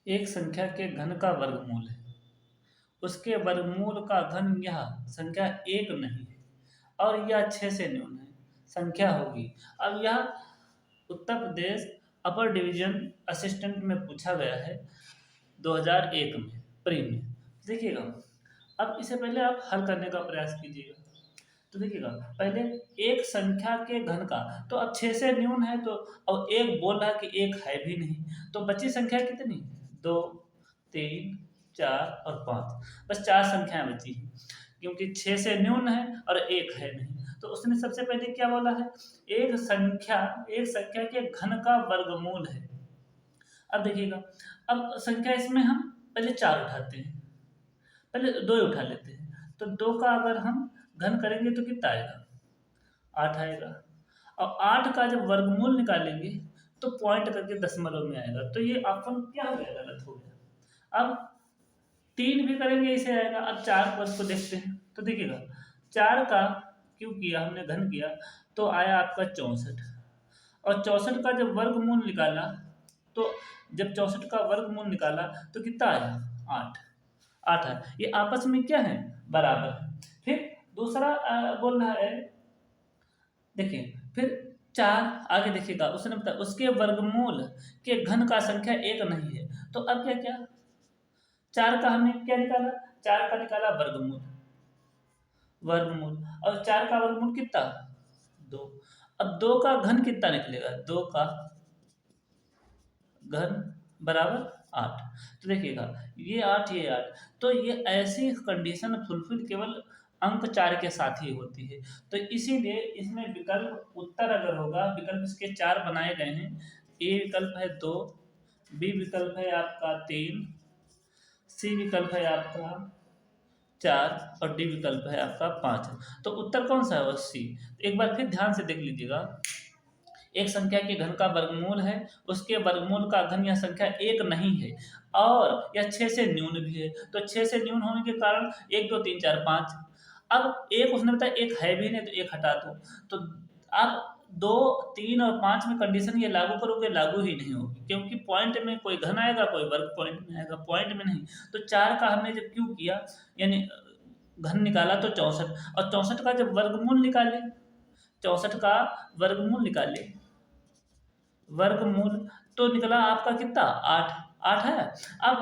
एक संख्या के घन का वर्गमूल है, उसके वर्गमूल का घन यह संख्या एक नहीं है और यह 6 से न्यून है संख्या होगी। अब यह Uttar Pradesh upper division assistant में पूछा गया है 2001 में प्री में। देखिएगा, अब इसे पहले आप हल करने का प्रयास कीजिएगा। तो देखिएगा, पहले एक संख्या के घन का, तो अब 6 से न्यून है, तो अब एक बोल रहा कि एक है भी नहीं, तो बची संख्या कितनी? 2, 3, 4 और 5। बस 4 संख्याएं बची हैं, क्योंकि 6 से न्यून है और एक है नहीं। तो उसने सबसे पहले क्या बोला है? एक संख्या के घन का वर्गमूल है। अब देखिएगा, अब संख्या इसमें हम पहले 4 उठाते हैं, पहले 2 ही उठा लेते हैं। तो 2 का अगर हम घन करेंगे तो कितना आएगा? 8 आएगा। अब 8 का जब वर्गमूल निकालेंगे तो पॉइंट करके दशमलव में आएगा, तो ये ऑप्शन क्या हो गया? गलत हो गया। अब 3 भी करेंगे इसे आएगा। अब 4 पद को देखते हैं, तो देखिएगा 4 का क्यों किया हमने, घन किया, तो आया आपका 64। और 64 का जब वर्गमूल निकाला, तो जब 64 का वर्गमूल निकाला तो कितना आया? 8। 8 है, ये आपस में क्या है? बराबर है। फिर दूसरा बोल रहा है, देखिए फिर 4 आगे देखिएगा, उसने बताया उसके वर्गमूल के घन का संख्या एक नहीं है। तो अब क्या क्या 4 का हमने क्या निकाला? 4 का निकाला वर्गमूल, वर्गमूल और 4 का वर्गमूल कितना? 2। अब 2 का घन कितना निकलेगा? 2 का घन बराबर 8। तो देखिएगा, ये 8, ये 8, तो ये ऐसी कंडीशन फुलफिल केवल अंक 4 के साथ ही होती है। तो इसीलिए इसमें विकल्प उत्तर अगर होगा, विकल्प इसके 4 बनाए गए हैं। ए विकल्प है 2, बी विकल्प है आपका 3, सी विकल्प है आपका 4 और डी विकल्प है आपका 5। तो उत्तर कौन सा है? वो सी। एक बार फिर ध्यान से देख लीजिएगा, एक संख्या के घन का वर्गमूल है, उसके वर्गमूल का घन यह संख्या एक नहीं है और यह 6 से न्यून भी है। तो 6 से न्यून होने के कारण 1, 2, 3, 4, 5। अब एक उसने बताया एक है भी नहीं, तो एक हटा दो। तो अब 2, 3 और 5 में कंडीशन ये लागू करोगे, लागू ही नहीं होगी, क्योंकि पॉइंट में कोई घन आएगा, कोई वर्ग पॉइंट में आएगा, पॉइंट में नहीं। तो 4 का हमने जब क्यों किया, यानी घन निकाला तो 64, और 64 का जब वर्गमूल निकाले, 64 का वर्गमूल निकाले, वर्गमूल तो निकला आपका कितना? 8। 8 है। अब